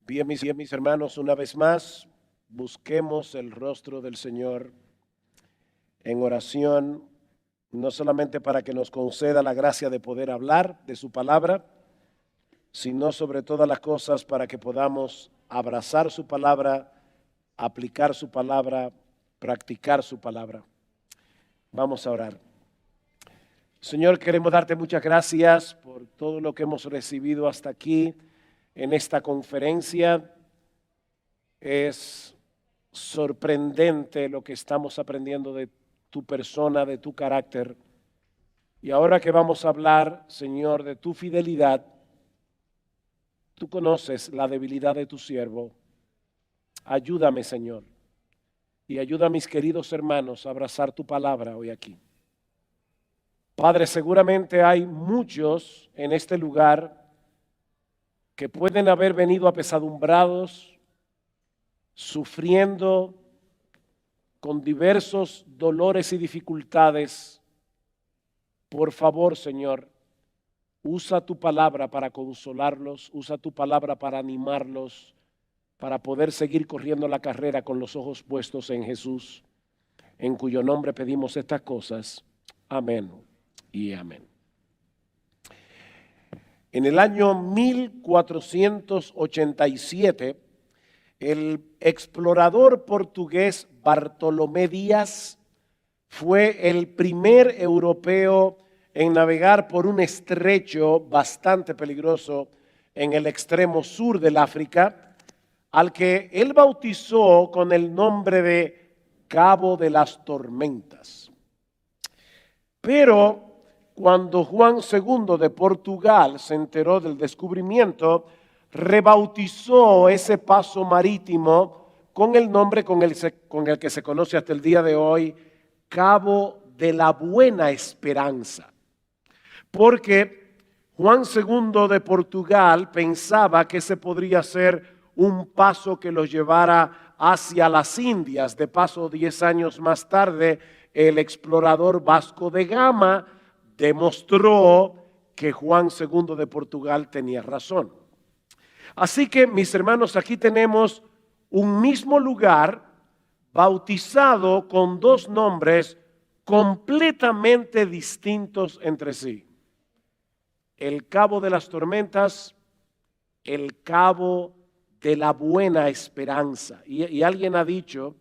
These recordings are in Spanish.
Bien, mis hermanos, una vez más, busquemos el rostro del Señor en oración, no solamente para que nos conceda la gracia de poder hablar de su palabra, sino sobre todas las cosas para que podamos abrazar su palabra, aplicar su palabra, practicar su palabra. Vamos a orar. Señor, queremos darte muchas gracias por todo lo que hemos recibido hasta aquí en esta conferencia. Es sorprendente lo que estamos aprendiendo de tu persona, de tu carácter. Y ahora que vamos a hablar, Señor, de tu fidelidad, tú conoces la debilidad de tu siervo. Ayúdame, Señor, y ayuda a mis queridos hermanos a abrazar tu palabra hoy aquí. Padre, seguramente hay muchos en este lugar que pueden haber venido apesadumbrados, sufriendo con diversos dolores y dificultades. Por favor, Señor, usa tu palabra para consolarlos, usa tu palabra para animarlos, para poder seguir corriendo la carrera con los ojos puestos en Jesús, en cuyo nombre pedimos estas cosas. Amén y amén. En el año 1487, el explorador portugués Bartolomé Díaz fue el primer europeo en navegar por un estrecho bastante peligroso en el extremo sur del África, al que él bautizó con el nombre de Cabo de las Tormentas. Pero cuando Juan II de Portugal se enteró del descubrimiento, rebautizó ese paso marítimo con el nombre con el que se conoce hasta el día de hoy, Cabo de la Buena Esperanza. Porque Juan II de Portugal pensaba que ese podría ser un paso que los llevara hacia las Indias. De paso, 10 años más tarde, el explorador Vasco de Gama demostró que Juan II de Portugal tenía razón. Así que, mis hermanos, aquí tenemos un mismo lugar bautizado con dos nombres completamente distintos entre sí. El Cabo de las Tormentas, el Cabo de la Buena Esperanza. Y alguien ha dicho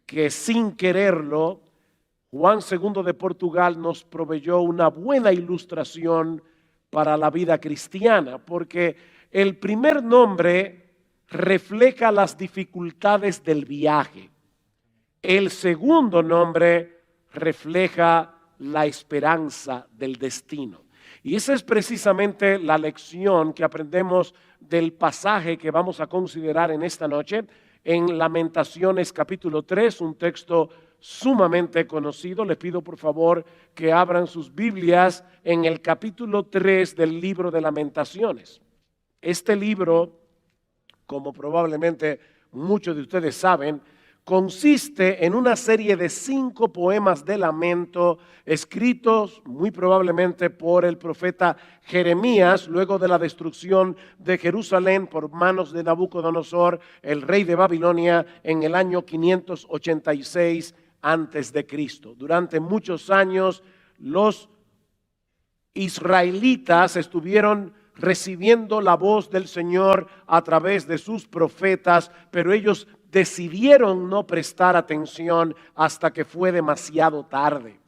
que sin quererlo, Juan II de Portugal nos proveyó una buena ilustración para la vida cristiana, porque el primer nombre refleja las dificultades del viaje. El segundo nombre refleja la esperanza del destino. Y esa es precisamente la lección que aprendemos del pasaje que vamos a considerar en esta noche en Lamentaciones capítulo 3, un texto sumamente conocido. Les pido por favor que abran sus Biblias en el capítulo 3 del libro de Lamentaciones. Este libro, como probablemente muchos de ustedes saben, consiste en una serie de 5 poemas de lamento escritos muy probablemente por el profeta Jeremías luego de la destrucción de Jerusalén por manos de Nabucodonosor, el rey de Babilonia, en el año 586 antes de Cristo. Durante muchos años los israelitas estuvieron recibiendo la voz del Señor a través de sus profetas, pero ellos decidieron no prestar atención hasta que fue demasiado tarde.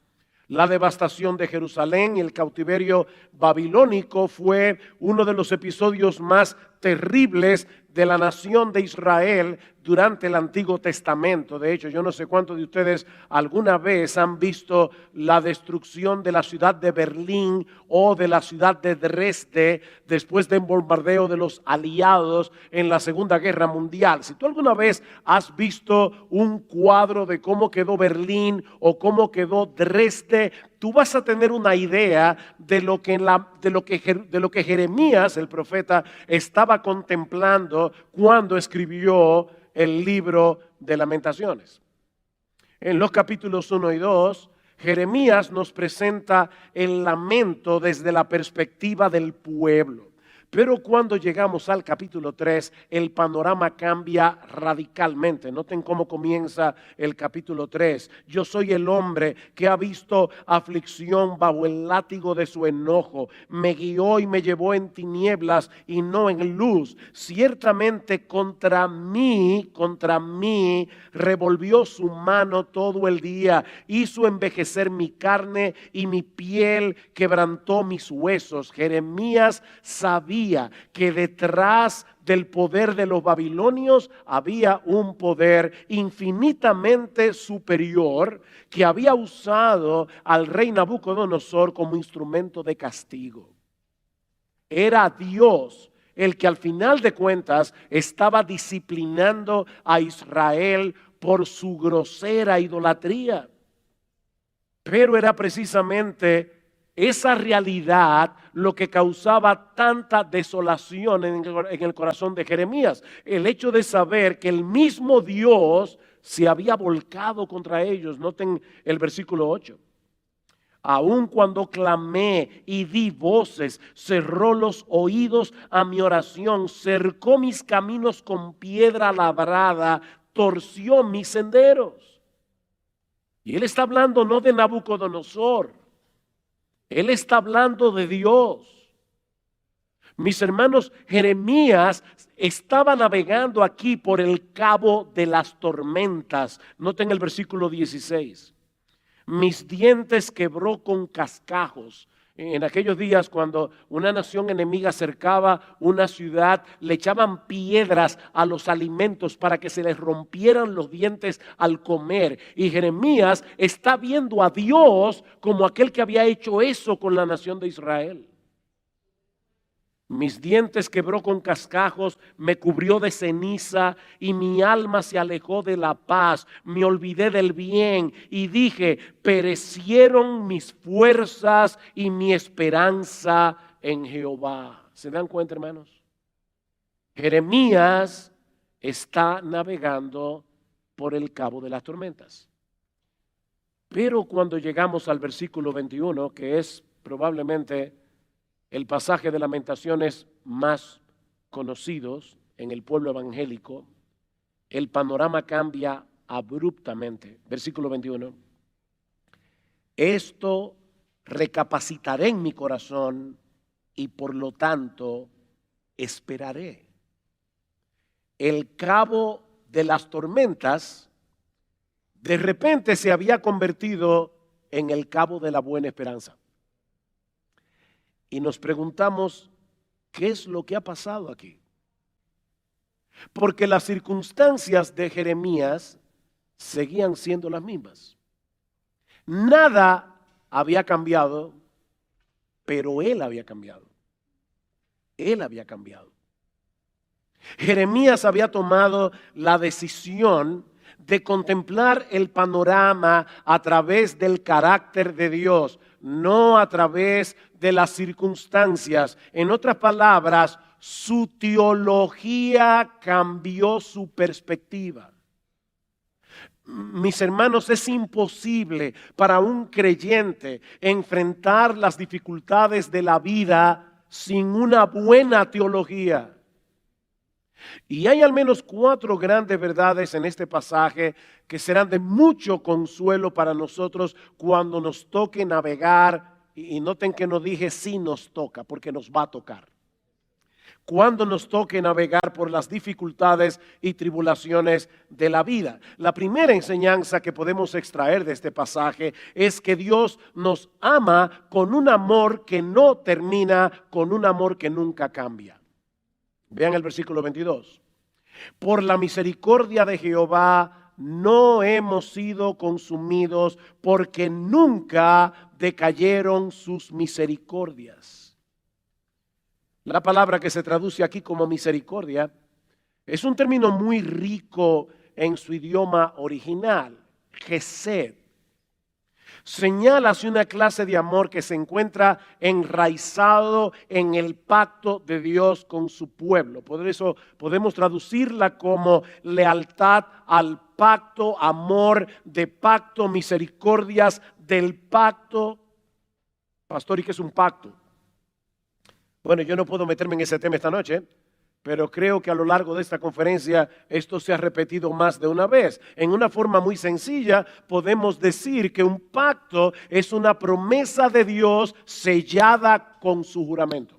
La devastación de Jerusalén y el cautiverio babilónico fue uno de los episodios más terribles de la nación de Israel durante el Antiguo Testamento. De hecho, yo no sé cuántos de ustedes alguna vez han visto la destrucción de la ciudad de Berlín o de la ciudad de Dresde después del bombardeo de los aliados en la Segunda Guerra Mundial. Si tú alguna vez has visto un cuadro de cómo quedó Berlín o cómo quedó Dresde, tú vas a tener una idea de lo que Jeremías, el profeta, estaba contemplando cuando escribió el libro de Lamentaciones. En los capítulos 1 y 2, Jeremías nos presenta el lamento desde la perspectiva del pueblo. Pero cuando llegamos al capítulo 3, el panorama cambia radicalmente. Noten cómo comienza el capítulo 3. Yo soy el hombre que ha visto aflicción bajo el látigo de su enojo. Me guió y me llevó en tinieblas y no en luz. Ciertamente contra mí revolvió su mano todo el día. Hizo envejecer mi carne y mi piel quebrantó mis huesos. Jeremías sabía que detrás del poder de los babilonios había un poder infinitamente superior que había usado al rey Nabucodonosor como instrumento de castigo. Era Dios el que al final de cuentas estaba disciplinando a Israel por su grosera idolatría. Pero era precisamente esa realidad lo que causaba tanta desolación en el corazón de Jeremías. El hecho de saber que el mismo Dios se había volcado contra ellos. Noten el versículo 8. Aun cuando clamé y di voces, cerró los oídos a mi oración, cercó mis caminos con piedra labrada, torció mis senderos. Y él está hablando no de Nabucodonosor. Él está hablando de Dios. Mis hermanos, Jeremías estaba navegando aquí por el cabo de las tormentas. Noten el versículo 16. Mis dientes quebró con cascajos. En aquellos días, cuando una nación enemiga cercaba una ciudad, le echaban piedras a los alimentos para que se les rompieran los dientes al comer. Y Jeremías está viendo a Dios como aquel que había hecho eso con la nación de Israel. Mis dientes quebró con cascajos, me cubrió de ceniza y mi alma se alejó de la paz. Me olvidé del bien y dije, perecieron mis fuerzas y mi esperanza en Jehová. ¿Se dan cuenta, hermanos? Jeremías está navegando por el cabo de las tormentas. Pero cuando llegamos al versículo 21, que es probablemente el pasaje de Lamentaciones más conocidos en el pueblo evangélico, el panorama cambia abruptamente. Versículo 21. Esto recapacitaré en mi corazón y por lo tanto esperaré. El cabo de las tormentas de repente se había convertido en el cabo de la buena esperanza. Y nos preguntamos, ¿qué es lo que ha pasado aquí? Porque las circunstancias de Jeremías seguían siendo las mismas. Nada había cambiado, pero él había cambiado. Él había cambiado. Jeremías había tomado la decisión de contemplar el panorama a través del carácter de Dios, no a través de las circunstancias. En otras palabras, su teología cambió su perspectiva. Mis hermanos, es imposible para un creyente enfrentar las dificultades de la vida sin una buena teología. Y hay al menos 4 grandes verdades en este pasaje que serán de mucho consuelo para nosotros cuando nos toque navegar. Y noten que no dije si nos toca, porque nos va a tocar. Cuando nos toque navegar por las dificultades y tribulaciones de la vida. La primera enseñanza que podemos extraer de este pasaje es que Dios nos ama con un amor que no termina, con un amor que nunca cambia. Vean el versículo 22. Por la misericordia de Jehová no hemos sido consumidos, porque nunca decayeron sus misericordias. La palabra que se traduce aquí como misericordia es un término muy rico en su idioma original, Gesed. Señala hacia una clase de amor que se encuentra enraizado en el pacto de Dios con su pueblo. Por eso podemos traducirla como lealtad al pacto, amor de pacto, misericordias del pacto. Pastor, ¿y qué es un pacto? Bueno, yo no puedo meterme en ese tema esta noche, pero creo que a lo largo de esta conferencia esto se ha repetido más de una vez. En una forma muy sencilla podemos decir que un pacto es una promesa de Dios sellada con su juramento.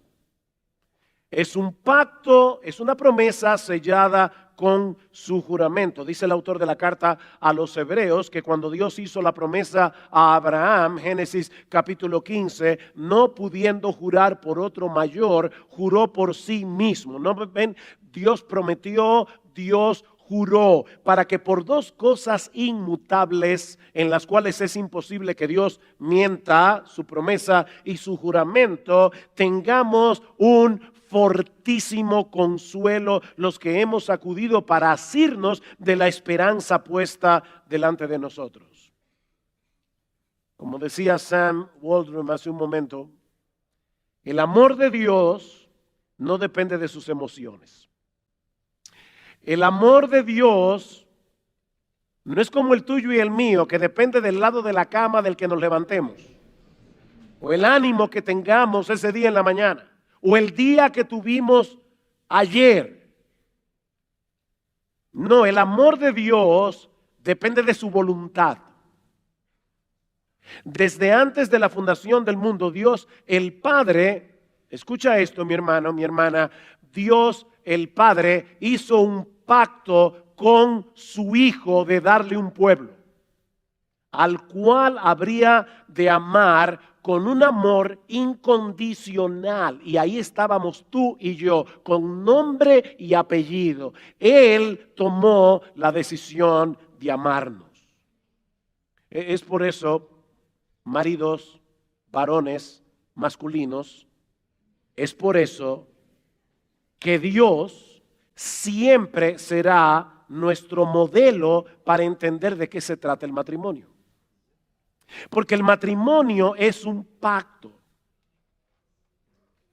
Es un pacto, es una promesa sellada con su juramento. Dice el autor de la carta a los Hebreos que cuando Dios hizo la promesa a Abraham, Génesis capítulo 15, no pudiendo jurar por otro mayor, juró por sí mismo. ¿No ven? Dios prometió, Dios juró, para que por dos cosas inmutables en las cuales es imposible que Dios mienta, su promesa y su juramento, tengamos un fortísimo consuelo los que hemos acudido para asirnos de la esperanza puesta delante de nosotros. Como decía Sam Waldron hace un momento, el amor de Dios no depende de sus emociones. El amor de Dios no es como el tuyo y el mío, que depende del lado de la cama del que nos levantemos, o el ánimo que tengamos ese día en la mañana, o el día que tuvimos ayer. No, el amor de Dios depende de su voluntad. Desde antes de la fundación del mundo, Dios el Padre, escucha esto mi hermano, mi hermana, Dios el Padre hizo un pacto con su Hijo de darle un pueblo, al cual habría de amar con un amor incondicional. Y ahí estábamos tú y yo, con nombre y apellido. Él tomó la decisión de amarnos. Es por eso, maridos, varones, masculinos, es por eso que Dios siempre será nuestro modelo para entender de qué se trata el matrimonio. Porque el matrimonio es un pacto.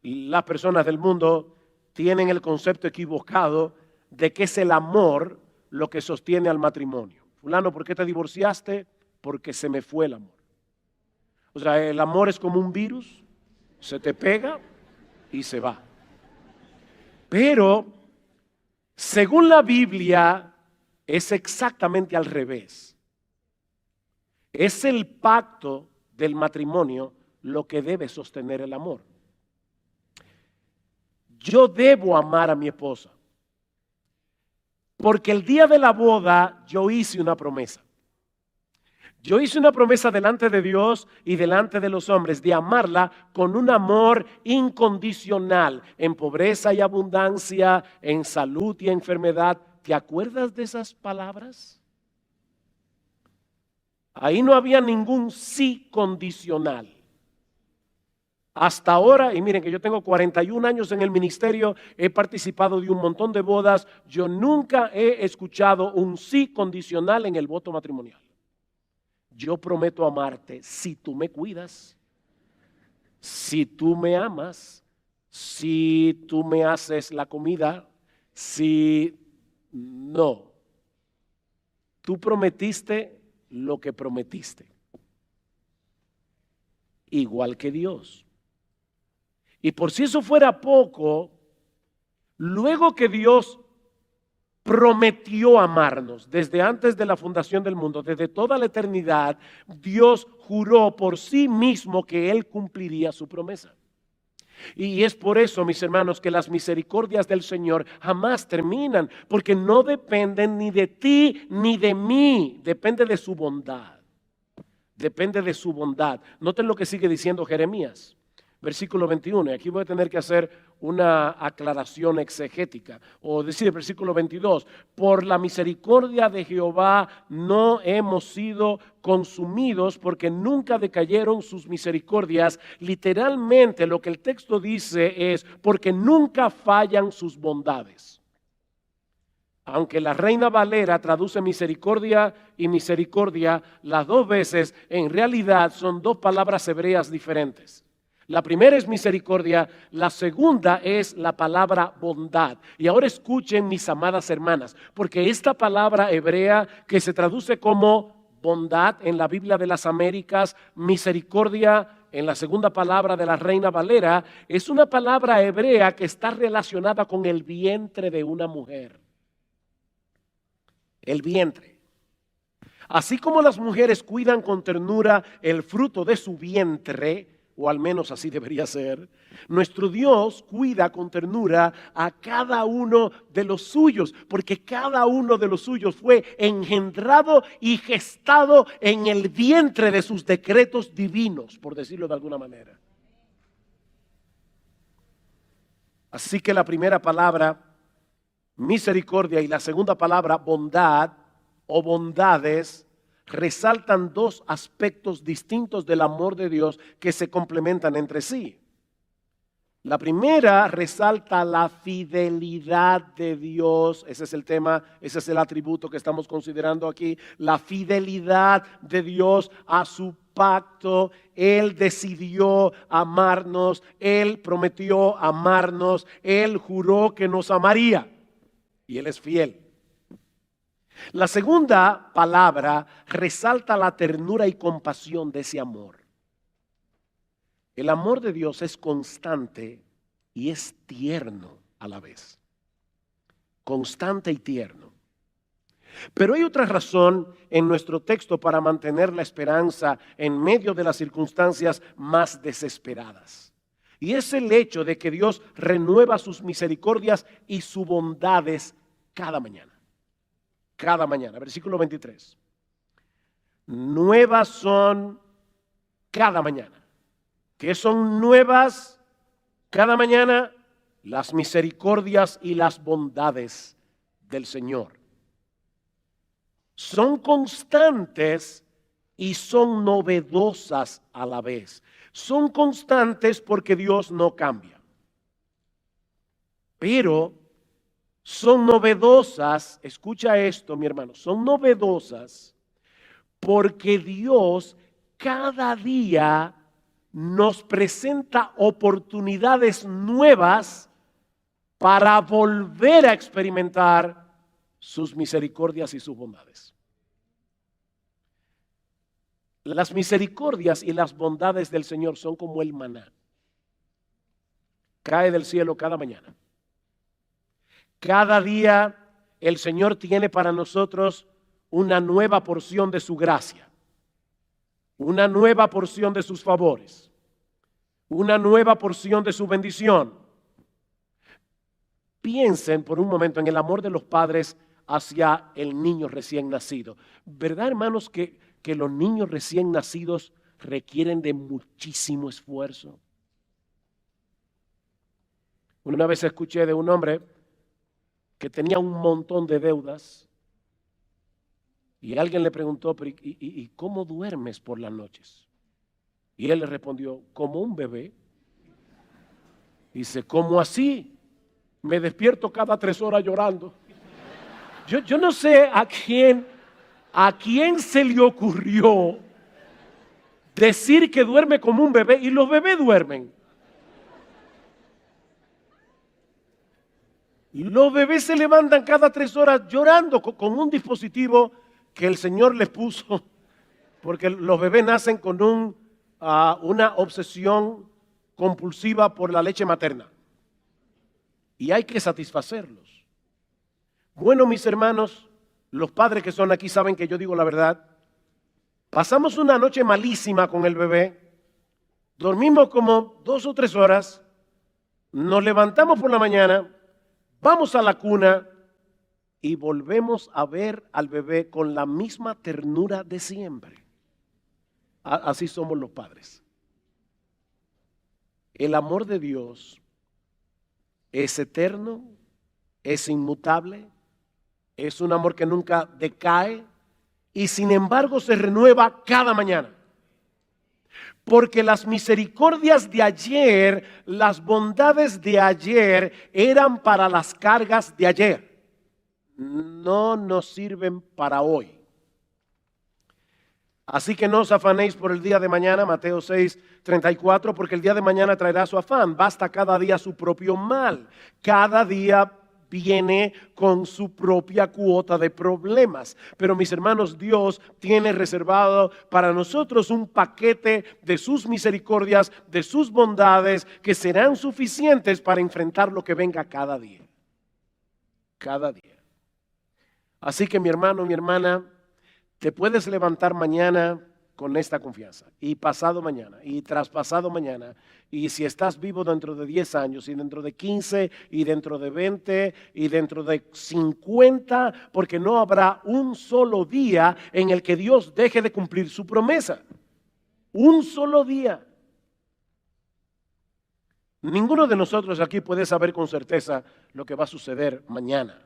Las personas del mundo tienen el concepto equivocado de que es el amor lo que sostiene al matrimonio. Fulano, ¿por qué te divorciaste? Porque se me fue el amor. O sea, el amor es como un virus, se te pega y se va. Pero, según la Biblia, es exactamente al revés. Es el pacto del matrimonio lo que debe sostener el amor. Yo debo amar a mi esposa, porque el día de la boda yo hice una promesa. Yo hice una promesa delante de Dios y delante de los hombres de amarla con un amor incondicional, en pobreza y abundancia, en salud y enfermedad. ¿Te acuerdas de esas palabras? Ahí no había ningún sí condicional. Hasta ahora, y miren que yo tengo 41 años en el ministerio, he participado de un montón de bodas, yo nunca he escuchado un sí condicional en el voto matrimonial. Yo prometo amarte si tú me cuidas, si tú me amas, si tú me haces la comida, si no. Tú prometiste lo que prometiste, igual que Dios. Y por si eso fuera poco, luego que Dios prometió amarnos desde antes de la fundación del mundo, desde toda la eternidad, Dios juró por sí mismo que Él cumpliría su promesa. Y es por eso, mis hermanos, que las misericordias del Señor jamás terminan, porque no dependen ni de ti ni de mí, depende de su bondad. Depende de su bondad. Noten lo que sigue diciendo Jeremías, versículo 21. Y aquí voy a tener que hacer una aclaración exegética, o decir el versículo 22, por la misericordia de Jehová no hemos sido consumidos porque nunca decayeron sus misericordias. Literalmente lo que el texto dice es porque nunca fallan sus bondades. Aunque la Reina Valera traduce misericordia y misericordia las dos veces, en realidad son dos palabras hebreas diferentes. La primera es misericordia, la segunda es la palabra bondad. Y ahora escuchen, mis amadas hermanas, porque esta palabra hebrea que se traduce como bondad en la Biblia de las Américas, misericordia en la segunda palabra de la Reina Valera, es una palabra hebrea que está relacionada con el vientre de una mujer. El vientre. Así como las mujeres cuidan con ternura el fruto de su vientre, o al menos así debería ser, nuestro Dios cuida con ternura a cada uno de los suyos, porque cada uno de los suyos fue engendrado y gestado en el vientre de sus decretos divinos, por decirlo de alguna manera. Así que la primera palabra, misericordia, y la segunda palabra, bondad o bondades, resaltan dos aspectos distintos del amor de Dios que se complementan entre sí. La primera resalta la fidelidad de Dios. Ese es el tema, ese es el atributo que estamos considerando aquí. La fidelidad de Dios a su pacto. Él decidió amarnos, Él prometió amarnos, Él juró que nos amaría y Él es fiel. La segunda palabra resalta la ternura y compasión de ese amor. El amor de Dios es constante y es tierno a la vez. Constante y tierno. Pero hay otra razón en nuestro texto para mantener la esperanza en medio de las circunstancias más desesperadas. Y es el hecho de que Dios renueva sus misericordias y sus bondades cada mañana. Cada mañana. Versículo 23. Nuevas son cada mañana. ¿Qué son nuevas cada mañana? Las misericordias y las bondades del Señor. Son constantes y son novedosas a la vez. Son constantes porque Dios no cambia. Pero son novedosas, escucha esto, mi hermano, son novedosas porque Dios cada día nos presenta oportunidades nuevas para volver a experimentar sus misericordias y sus bondades. Las misericordias y las bondades del Señor son como el maná. Cae del cielo cada mañana. Cada día el Señor tiene para nosotros una nueva porción de su gracia, una nueva porción de sus favores, una nueva porción de su bendición. Piensen por un momento en el amor de los padres hacia el niño recién nacido. ¿Verdad, hermanos, que los niños recién nacidos requieren de muchísimo esfuerzo? Una vez escuché de un hombre que tenía un montón de deudas y alguien le preguntó, ¿y cómo duermes por las noches? Y él le respondió, como un bebé. Dice, ¿cómo así? Me despierto cada 3 horas llorando. Yo no sé a quién se le ocurrió decir que duerme como un bebé, y los bebés duermen. Los bebés se levantan cada 3 horas llorando con un dispositivo que el Señor les puso, porque los bebés nacen con una obsesión compulsiva por la leche materna. Y hay que satisfacerlos. Bueno, mis hermanos, los padres que son aquí saben que yo digo la verdad. Pasamos una noche malísima con el bebé, dormimos como 2 o 3 horas, nos levantamos por la mañana, vamos a la cuna y volvemos a ver al bebé con la misma ternura de siempre. Así somos los padres. El amor de Dios es eterno, es inmutable, es un amor que nunca decae y sin embargo se renueva cada mañana. Porque las misericordias de ayer, las bondades de ayer eran para las cargas de ayer. No nos sirven para hoy. Así que no os afanéis por el día de mañana, Mateo 6:34, porque el día de mañana traerá su afán. Basta cada día su propio mal. Cada día viene con su propia cuota de problemas. Pero mis hermanos, Dios tiene reservado para nosotros un paquete de sus misericordias, de sus bondades, que serán suficientes para enfrentar lo que venga cada día. Cada día. Así que mi hermano, mi hermana, te puedes levantar mañana con esta confianza, y pasado mañana, y traspasado mañana, y si estás vivo dentro de 10 años, y dentro de 15, y dentro de 20, y dentro de 50, porque no habrá un solo día en el que Dios deje de cumplir su promesa. Un solo día. Ninguno de nosotros aquí puede saber con certeza lo que va a suceder mañana.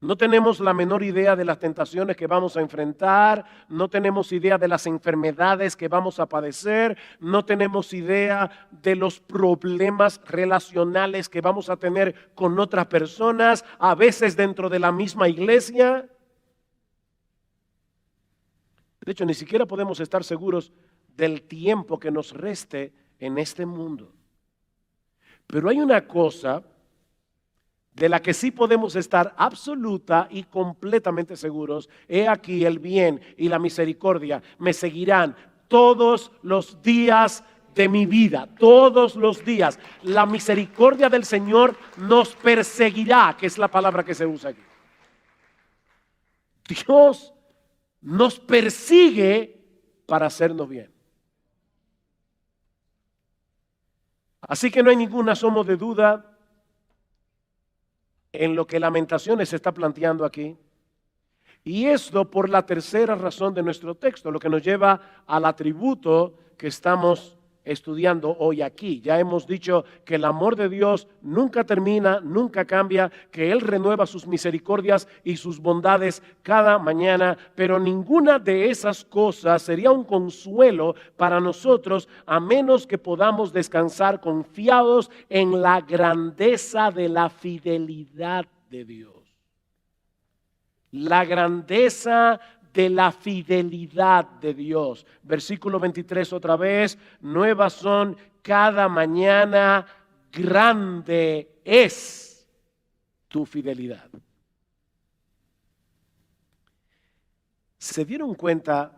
No tenemos la menor idea de las tentaciones que vamos a enfrentar, no tenemos idea de las enfermedades que vamos a padecer, no tenemos idea de los problemas relacionales que vamos a tener con otras personas, a veces dentro de la misma iglesia. De hecho, ni siquiera podemos estar seguros del tiempo que nos reste en este mundo. Pero hay una cosa de la que sí podemos estar absoluta y completamente seguros. He aquí el bien y la misericordia me seguirán todos los días de mi vida, todos los días. La misericordia del Señor nos perseguirá, que es la palabra que se usa aquí. Dios nos persigue para hacernos bien. Así que no hay ningún asomo de duda en lo que Lamentaciones está planteando aquí. Y esto por la tercera razón de nuestro texto, lo que nos lleva al atributo que estamos estudiando hoy aquí. Ya hemos dicho que el amor de Dios nunca termina, nunca cambia, que Él renueva sus misericordias y sus bondades cada mañana, pero ninguna de esas cosas sería un consuelo para nosotros a menos que podamos descansar confiados en la grandeza de la fidelidad de Dios. La grandeza de la fidelidad de Dios. Versículo 23 otra vez, nuevas son cada mañana, grande es tu fidelidad. ¿Se dieron cuenta,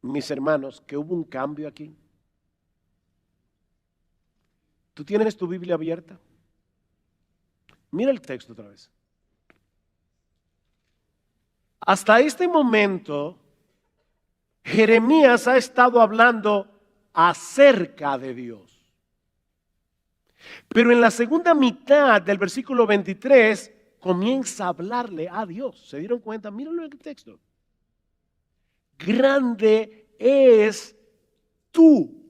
mis hermanos, que hubo un cambio aquí? ¿Tú tienes tu Biblia abierta? Mira el texto otra vez. Hasta este momento, Jeremías ha estado hablando acerca de Dios. Pero en la segunda mitad del versículo 23 comienza a hablarle a Dios. ¿Se dieron cuenta? Mírenlo en el texto. Grande es tu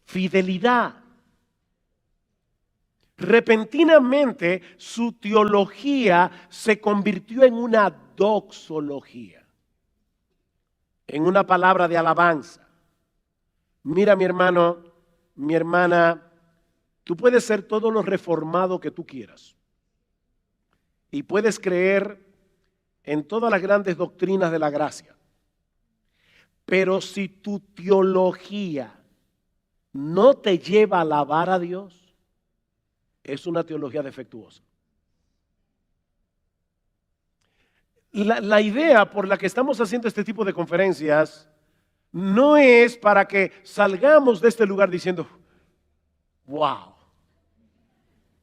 fidelidad. Repentinamente su teología se convirtió en una doxología, en una palabra de alabanza. Mira, mi hermano, mi hermana, tú puedes ser todo lo reformado que tú quieras y puedes creer en todas las grandes doctrinas de la gracia, pero si tu teología no te lleva a alabar a Dios, es una teología defectuosa. La idea por la que estamos haciendo este tipo de conferencias no es para que salgamos de este lugar diciendo, wow,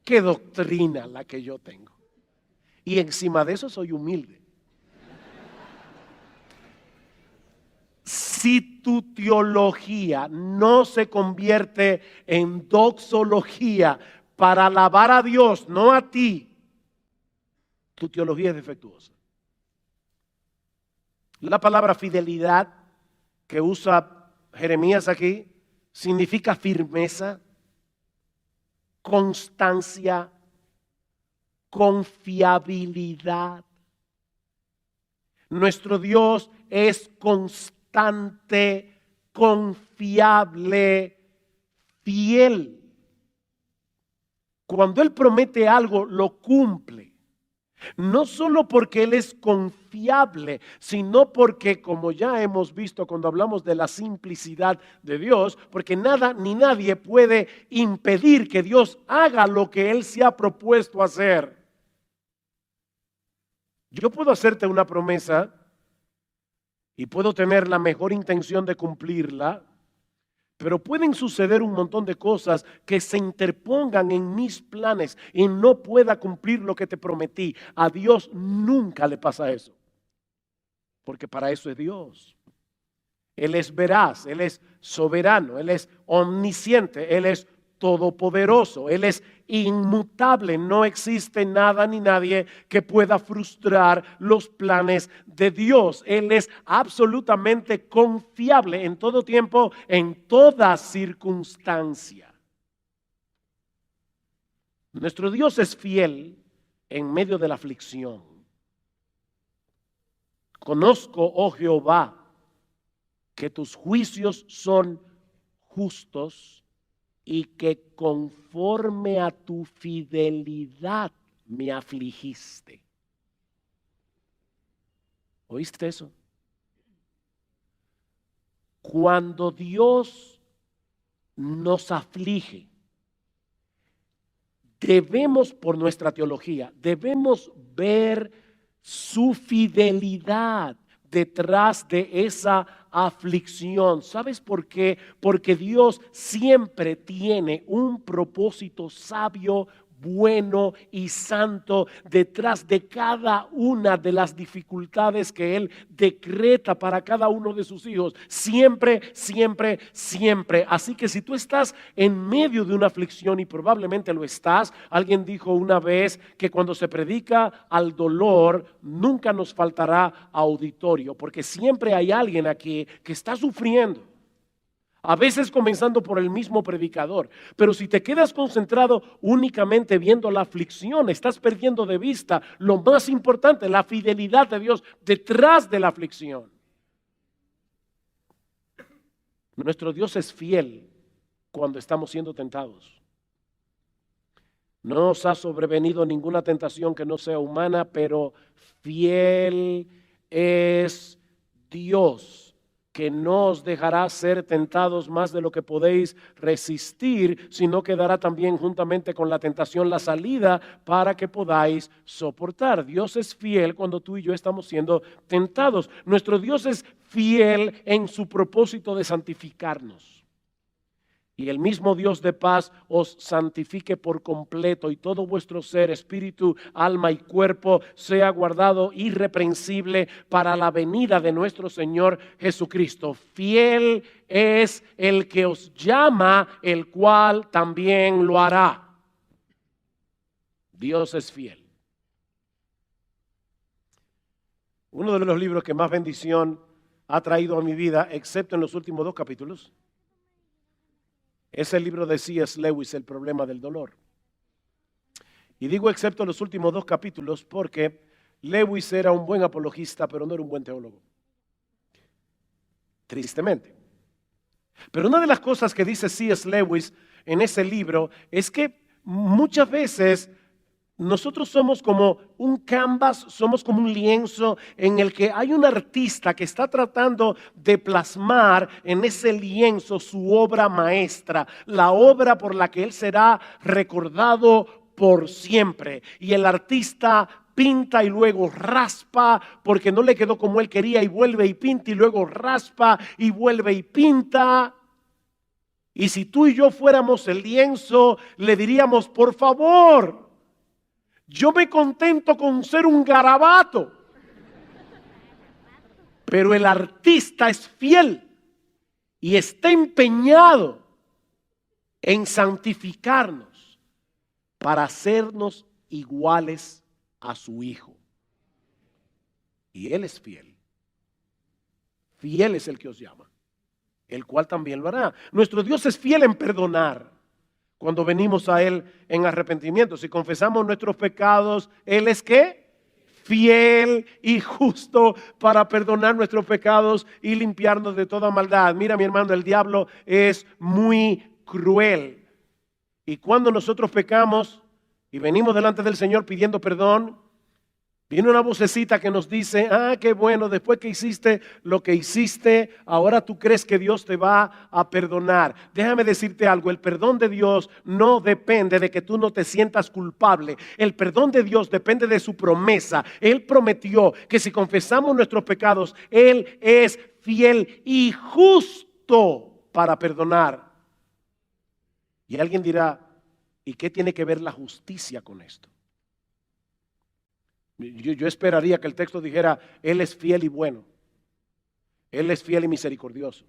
qué doctrina la que yo tengo. Y encima de eso soy humilde. Si tu teología no se convierte en doxología para alabar a Dios, no a ti, tu teología es defectuosa. La palabra fidelidad que usa Jeremías aquí significa firmeza, constancia, confiabilidad. Nuestro Dios es constante, confiable, fiel. Cuando Él promete algo, lo cumple. No solo porque Él es confiable, sino porque, como ya hemos visto cuando hablamos de la simplicidad de Dios, porque nada ni nadie puede impedir que Dios haga lo que Él se ha propuesto hacer. Yo puedo hacerte una promesa y puedo tener la mejor intención de cumplirla, pero pueden suceder un montón de cosas que se interpongan en mis planes y no pueda cumplir lo que te prometí. A Dios nunca le pasa eso, porque para eso es Dios. Él es veraz, Él es soberano, Él es omnisciente, Él es todopoderoso, Él es inmutable. No existe nada ni nadie que pueda frustrar los planes de Dios. Él es absolutamente confiable en todo tiempo, en toda circunstancia. Nuestro Dios es fiel en medio de la aflicción. Conozco, oh Jehová, que tus juicios son justos y que conforme a tu fidelidad me afligiste. ¿Oíste eso? Cuando Dios nos aflige, debemos, por nuestra teología, debemos ver su fidelidad detrás de esa aflicción. ¿Sabes por qué? Porque Dios siempre tiene un propósito sabio, bueno y santo detrás de cada una de las dificultades que Él decreta para cada uno de sus hijos. Siempre, siempre, siempre. Así que si tú estás en medio de una aflicción, y probablemente lo estás, alguien dijo una vez que cuando se predica al dolor, nunca nos faltará auditorio, porque siempre hay alguien aquí que está sufriendo. A veces comenzando por el mismo predicador. Pero si te quedas concentrado únicamente viendo la aflicción, estás perdiendo de vista lo más importante, la fidelidad de Dios detrás de la aflicción. Nuestro Dios es fiel cuando estamos siendo tentados. No nos ha sobrevenido ninguna tentación que no sea humana, pero fiel es Dios, que no os dejará ser tentados más de lo que podéis resistir, sino que dará también juntamente con la tentación la salida para que podáis soportar. Dios es fiel cuando tú y yo estamos siendo tentados. Nuestro Dios es fiel en su propósito de santificarnos. Y el mismo Dios de paz os santifique por completo, y todo vuestro ser, espíritu, alma y cuerpo sea guardado irreprensible para la venida de nuestro Señor Jesucristo. Fiel es el que os llama, el cual también lo hará. Dios es fiel. Uno de los libros que más bendición ha traído a mi vida, excepto en los últimos 2 capítulos, es el libro de C.S. Lewis, El problema del dolor. Y digo excepto los últimos 2 capítulos porque Lewis era un buen apologista, pero no era un buen teólogo. Tristemente. Pero una de las cosas que dice C.S. Lewis en ese libro es que muchas veces nosotros somos como un canvas, somos como un lienzo en el que hay un artista que está tratando de plasmar en ese lienzo su obra maestra, la obra por la que él será recordado por siempre. Y el artista pinta y luego raspa porque no le quedó como él quería, y vuelve y pinta y luego raspa y vuelve y pinta. Y si tú y yo fuéramos el lienzo, le diríamos: por favor, yo me contento con ser un garabato. Pero el artista es fiel y está empeñado en santificarnos para hacernos iguales a su Hijo. Y Él es fiel. Fiel es el que os llama, el cual también lo hará. Nuestro Dios es fiel en perdonar. Cuando venimos a Él en arrepentimiento, si confesamos nuestros pecados, Él es ¿qué? Fiel y justo para perdonar nuestros pecados y limpiarnos de toda maldad. Mira, mi hermano, el diablo es muy cruel. Y cuando nosotros pecamos y venimos delante del Señor pidiendo perdón, Viene una vocecita que nos dice, qué bueno, después que hiciste lo que hiciste, ahora tú crees que Dios te va a perdonar. Déjame decirte algo, el perdón de Dios no depende de que tú no te sientas culpable. El perdón de Dios depende de su promesa. Él prometió que si confesamos nuestros pecados, Él es fiel y justo para perdonar. Y alguien dirá, ¿y qué tiene que ver la justicia con esto? Yo esperaría que el texto dijera, Él es fiel y bueno. Él es fiel y misericordioso.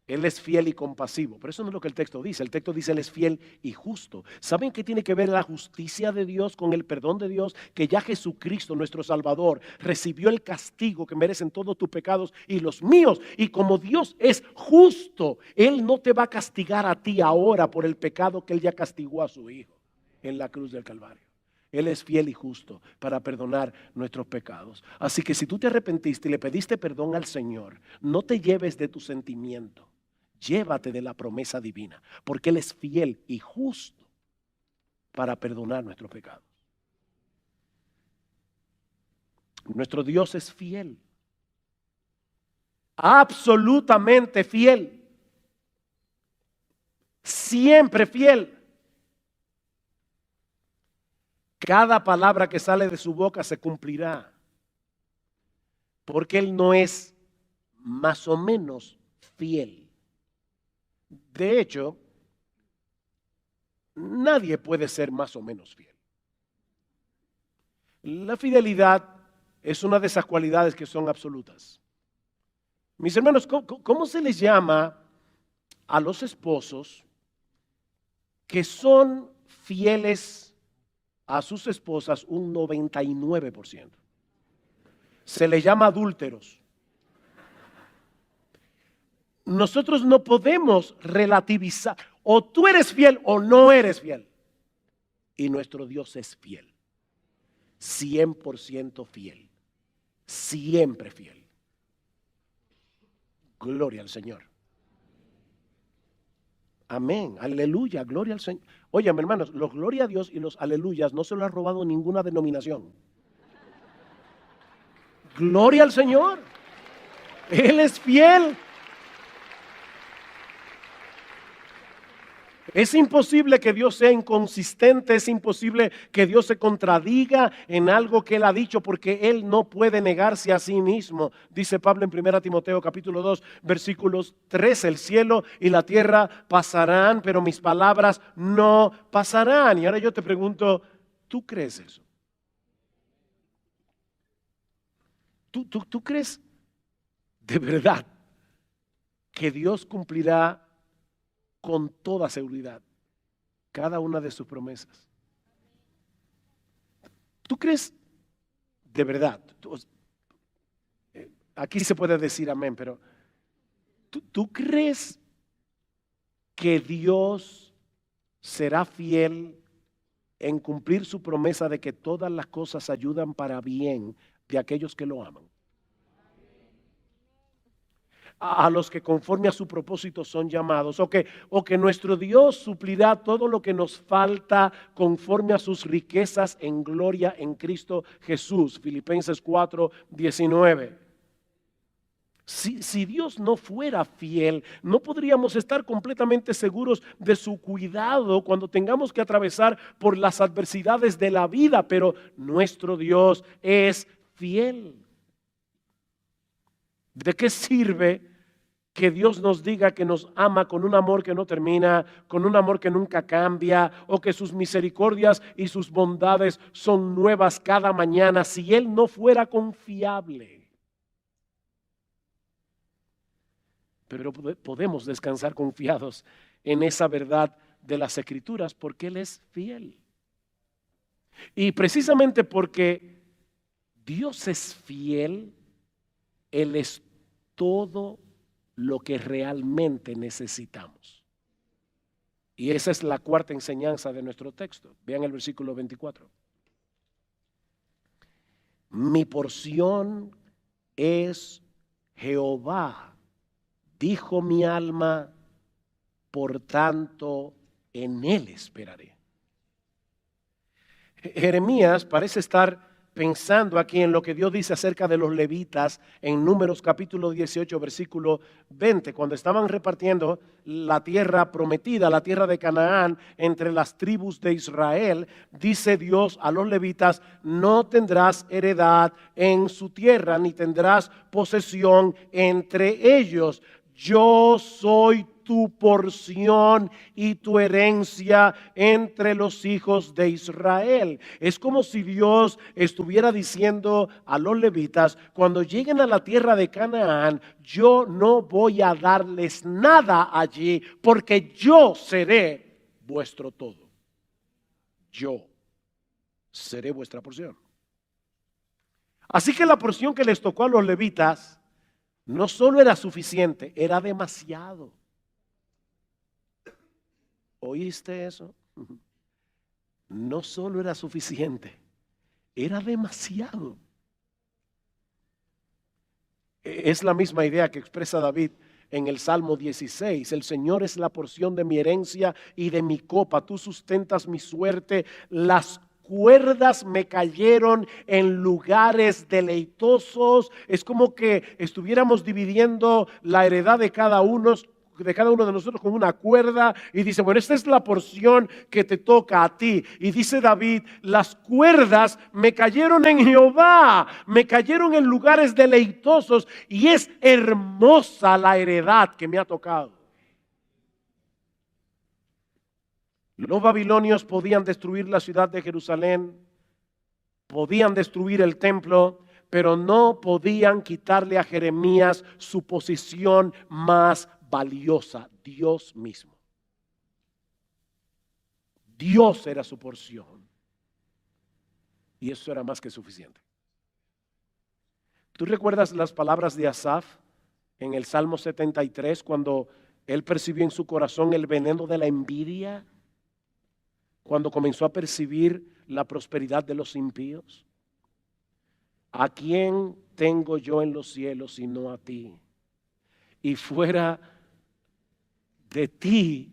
Él es fiel y compasivo. Pero eso no es lo que el texto dice. El texto dice, Él es fiel y justo. ¿Saben qué tiene que ver la justicia de Dios con el perdón de Dios? Que ya Jesucristo, nuestro Salvador, recibió el castigo que merecen todos tus pecados y los míos. Y como Dios es justo, Él no te va a castigar a ti ahora por el pecado que Él ya castigó a su Hijo en la cruz del Calvario. Él es fiel y justo para perdonar nuestros pecados. Así que si tú te arrepentiste y le pediste perdón al Señor, no te lleves de tu sentimiento, llévate de la promesa divina, porque Él es fiel y justo para perdonar nuestros pecados. Nuestro Dios es fiel, absolutamente fiel, siempre fiel. Cada palabra que sale de su boca se cumplirá, porque Él no es más o menos fiel. De hecho, nadie puede ser más o menos fiel. La fidelidad es una de esas cualidades que son absolutas. Mis hermanos, ¿cómo se les llama a los esposos que son fieles a sus esposas un 99%? Se les llama adúlteros. Nosotros no podemos relativizar. O tú eres fiel o no eres fiel. Y nuestro Dios es fiel. 100% fiel. Siempre fiel. Gloria al Señor. Amén, aleluya, gloria al Señor. Oye, mis hermanos, los gloria a Dios y los aleluyas no se lo ha robado ninguna denominación. Gloria al Señor. Él es fiel. Es imposible que Dios sea inconsistente, es imposible que Dios se contradiga en algo que Él ha dicho, porque Él no puede negarse a sí mismo. Dice Pablo en 1 Timoteo capítulo 2, versículos 3, el cielo y la tierra pasarán, pero mis palabras no pasarán. Y ahora yo te pregunto, ¿tú crees eso? ¿Tú crees de verdad que Dios cumplirá con toda seguridad cada una de sus promesas? ¿Tú crees de verdad? Aquí se puede decir amén, pero ¿tú crees que Dios será fiel en cumplir su promesa de que todas las cosas ayudan para bien de aquellos que lo aman? A los que conforme a su propósito son llamados, o que nuestro Dios suplirá todo lo que nos falta conforme a sus riquezas en gloria en Cristo Jesús. Filipenses 4:19. Si Dios no fuera fiel, no podríamos estar completamente seguros de su cuidado cuando tengamos que atravesar por las adversidades de la vida, pero nuestro Dios es fiel. ¿De qué sirve que Dios nos diga que nos ama con un amor que no termina, con un amor que nunca cambia, o que sus misericordias y sus bondades son nuevas cada mañana, si Él no fuera confiable? Pero podemos descansar confiados en esa verdad de las Escrituras porque Él es fiel. Y precisamente porque Dios es fiel, Él es todo lo que realmente necesitamos. Y esa es la cuarta enseñanza de nuestro texto. Vean el versículo 24. Mi porción es Jehová, dijo mi alma, por tanto en Él esperaré. Jeremías parece estar pensando aquí en lo que Dios dice acerca de los levitas en Números capítulo 18, versículo 20, cuando estaban repartiendo la tierra prometida, la tierra de Canaán, entre las tribus de Israel, dice Dios a los levitas: no tendrás heredad en su tierra, ni tendrás posesión entre ellos. Yo soy tu porción y tu herencia entre los hijos de Israel. Es como si Dios estuviera diciendo a los levitas: cuando lleguen a la tierra de Canaán, yo no voy a darles nada allí, porque yo seré vuestro todo. Yo seré vuestra porción. Así que la porción que les tocó a los levitas no solo era suficiente, era demasiado. ¿Oíste eso? No solo era suficiente, era demasiado. Es la misma idea que expresa David en el Salmo 16. El Señor es la porción de mi herencia y de mi copa. Tú sustentas mi suerte. Las cuerdas me cayeron en lugares deleitosos. Es como que estuviéramos dividiendo la heredad de cada uno de nosotros con una cuerda, y dice: bueno, esta es la porción que te toca a ti. Y dice David: las cuerdas me cayeron en Jehová, me cayeron en lugares deleitosos, y es hermosa la heredad que me ha tocado. Los babilonios podían destruir la ciudad de Jerusalén, podían destruir el templo, pero no podían quitarle a Jeremías su posición más valiosa: Dios mismo. Dios era su porción, y eso era más que suficiente. ¿Tú recuerdas las palabras de Asaf en el Salmo 73 cuando él percibió en su corazón el veneno de la envidia? Cuando comenzó a percibir la prosperidad de los impíos. ¿A quién tengo yo en los cielos sino a ti? Y fuera de ti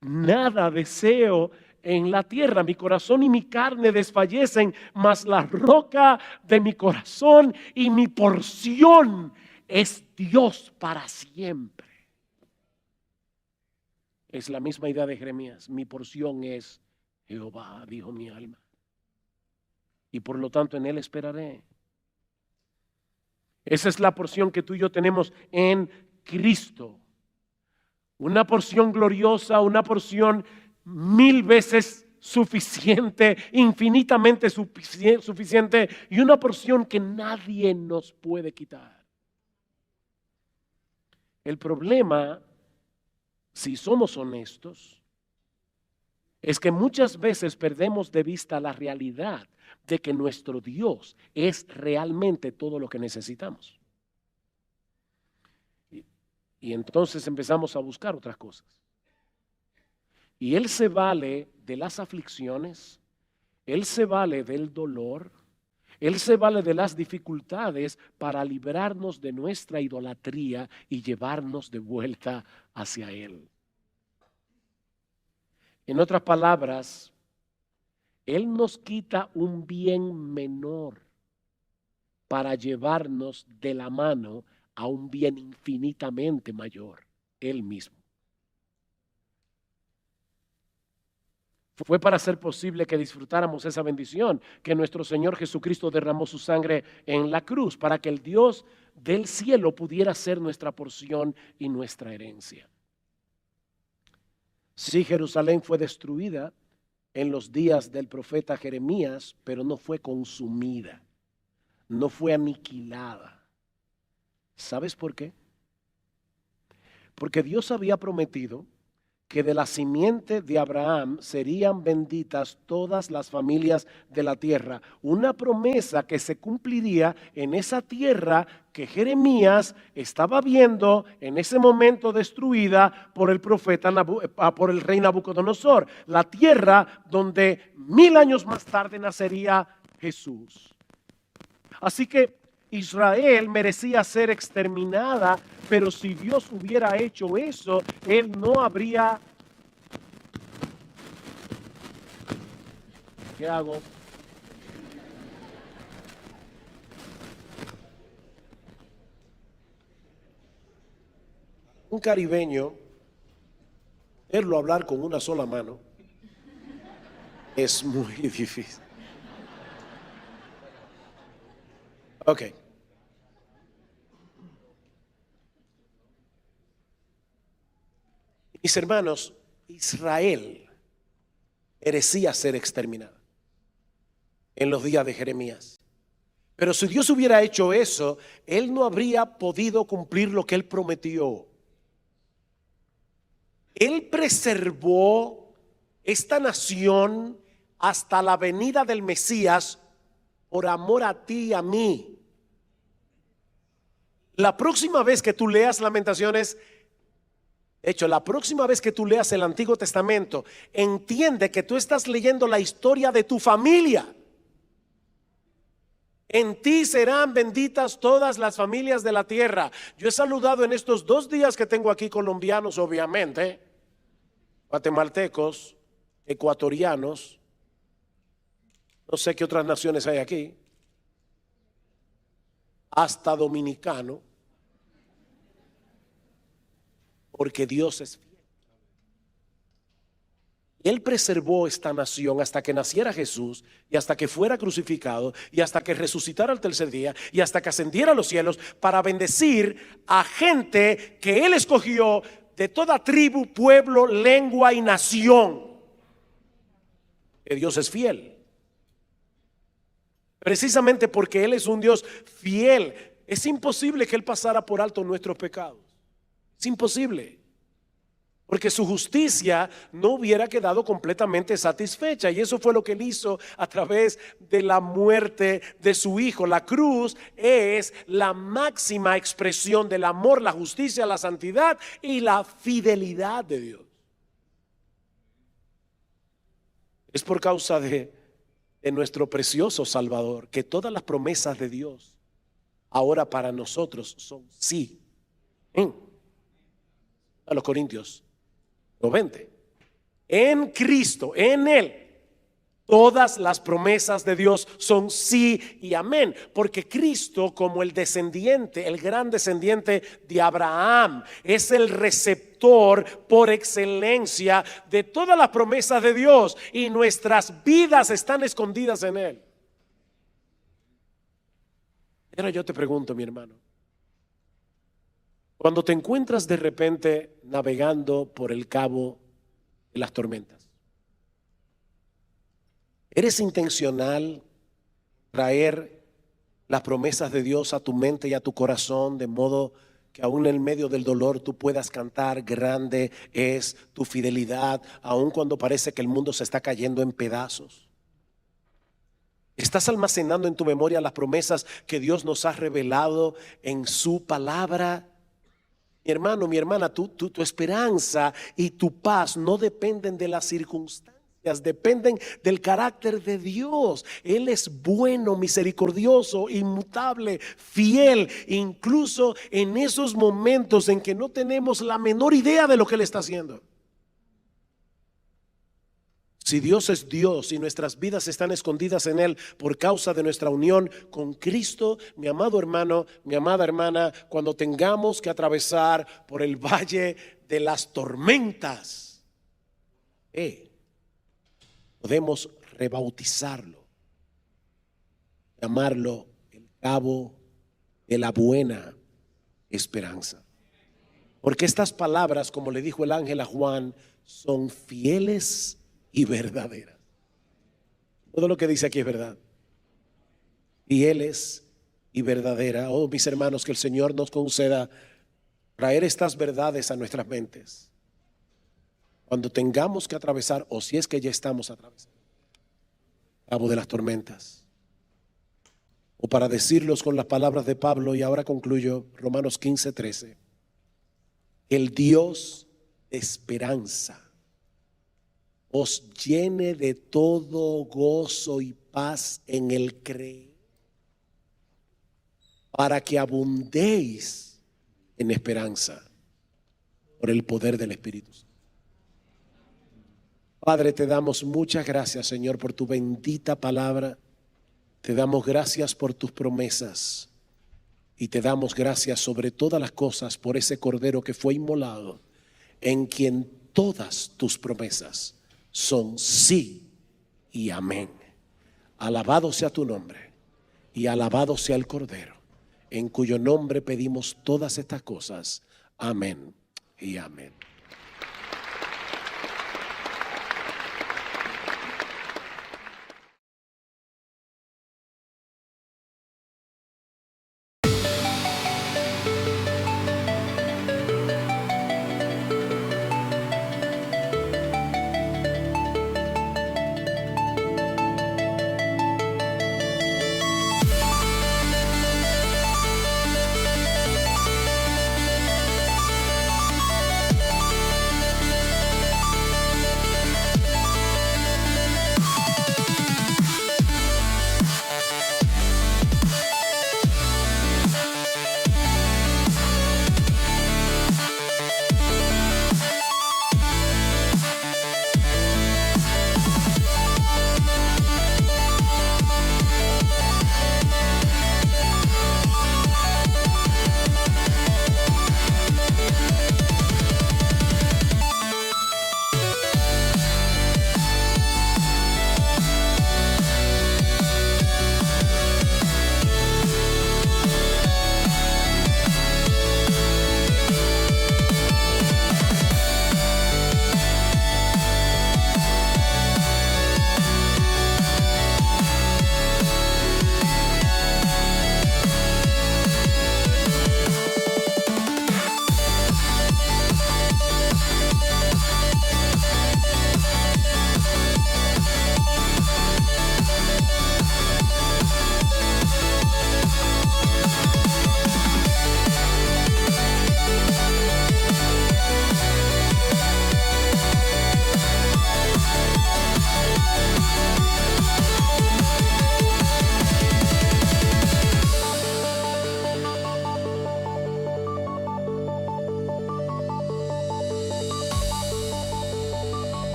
nada deseo en la tierra. Mi corazón y mi carne desfallecen, mas la roca de mi corazón y mi porción es Dios para siempre. Es la misma idea de Jeremías: mi porción es Jehová, dijo mi alma, y por lo tanto en él esperaré. Esa es la porción que tú y yo tenemos en Cristo. Una porción gloriosa, una porción 1000 veces suficiente, infinitamente suficiente, y una porción que nadie nos puede quitar. El problema, si somos honestos, es que muchas veces perdemos de vista la realidad de que nuestro Dios es realmente todo lo que necesitamos. Y entonces empezamos a buscar otras cosas. Y Él se vale de las aflicciones, Él se vale del dolor, Él se vale de las dificultades para librarnos de nuestra idolatría y llevarnos de vuelta hacia Él. En otras palabras, Él nos quita un bien menor para llevarnos de la mano a un bien infinitamente mayor: Él mismo. Fue para hacer posible que disfrutáramos esa bendición que nuestro Señor Jesucristo derramó su sangre en la cruz, para que el Dios del cielo pudiera ser nuestra porción y nuestra herencia. Sí, Jerusalén fue destruida en los días del profeta Jeremías, pero no fue consumida, no fue aniquilada. ¿Sabes por qué? Porque Dios había prometido que de la simiente de Abraham serían benditas todas las familias de la tierra. Una promesa que se cumpliría en esa tierra que Jeremías estaba viendo en ese momento destruida por el profeta, por el rey Nabucodonosor. La tierra donde 1000 años más tarde nacería Jesús. Así que Israel merecía ser exterminada, pero si Dios hubiera hecho eso, Él no habría... ¿Qué hago? Un caribeño, verlo hablar con una sola mano es muy difícil. Ok. Mis hermanos, Israel merecía ser exterminada en los días de Jeremías. Pero si Dios hubiera hecho eso, Él no habría podido cumplir lo que Él prometió. Él preservó esta nación hasta la venida del Mesías por amor a ti y a mí. La próxima vez que tú leas Lamentaciones, de hecho, la próxima vez que tú leas el Antiguo Testamento, entiende que tú estás leyendo la historia de tu familia. En ti serán benditas todas las familias de la tierra. Yo he saludado en estos 2 días que tengo aquí colombianos, obviamente, guatemaltecos, ecuatorianos, no sé qué otras naciones hay aquí, hasta dominicano, porque Dios es fiel. Y Él preservó esta nación hasta que naciera Jesús y hasta que fuera crucificado y hasta que resucitara al tercer día y hasta que ascendiera a los cielos para bendecir a gente que Él escogió de toda tribu, pueblo, lengua y nación. Que Dios es fiel. Precisamente porque Él es un Dios fiel, es imposible que Él pasara por alto nuestros pecados. Es imposible. Porque su justicia no hubiera quedado completamente satisfecha. Y eso fue lo que Él hizo a través de la muerte de su Hijo. La cruz es la máxima expresión del amor, la justicia, la santidad y la fidelidad de Dios. Es por causa de nuestro precioso Salvador que todas las promesas de Dios ahora para nosotros son sí. A los Corintios 20. En Cristo, en Él, todas las promesas de Dios son sí y amén. Porque Cristo, como el descendiente, el gran descendiente de Abraham, es el receptor por excelencia de todas las promesas de Dios. Y nuestras vidas están escondidas en Él. Ahora yo te pregunto, mi hermano. Cuando te encuentras de repente navegando por el cabo de las tormentas, ¿eres intencional traer las promesas de Dios a tu mente y a tu corazón de modo que aún en medio del dolor tú puedas cantar: grande es tu fidelidad, aun cuando parece que el mundo se está cayendo en pedazos? ¿Estás almacenando en tu memoria las promesas que Dios nos ha revelado en su palabra? Mi hermano, mi hermana, tu esperanza y tu paz no dependen de las circunstancias, dependen del carácter de Dios. Él es bueno, misericordioso, inmutable, fiel, incluso en esos momentos en que no tenemos la menor idea de lo que Él está haciendo. Si Dios es Dios y nuestras vidas están escondidas en Él por causa de nuestra unión con Cristo, mi amado hermano, mi amada hermana, cuando tengamos que atravesar por el valle de las tormentas, podemos rebautizarlo, llamarlo el cabo de la buena esperanza. Porque estas palabras, como le dijo el ángel a Juan, son fieles y verdadera. Todo lo que dice aquí es verdad. Fieles y verdadera. Oh, mis hermanos, que el Señor nos conceda traer estas verdades a nuestras mentes cuando tengamos que atravesar, o si es que ya estamos atravesando, el cabo de las tormentas. O para decirlos con las palabras de Pablo, y ahora concluyo, Romanos 15:13, el Dios de esperanza os llene de todo gozo y paz en el creer, para que abundéis en esperanza por el poder del Espíritu Santo. Padre, te damos muchas gracias, Señor, por tu bendita palabra. Te damos gracias por tus promesas. Y te damos gracias sobre todas las cosas por ese Cordero que fue inmolado, en quien todas tus promesas son sí y amén. Alabado sea tu nombre y alabado sea el Cordero, en cuyo nombre pedimos todas estas cosas. Amén y amén.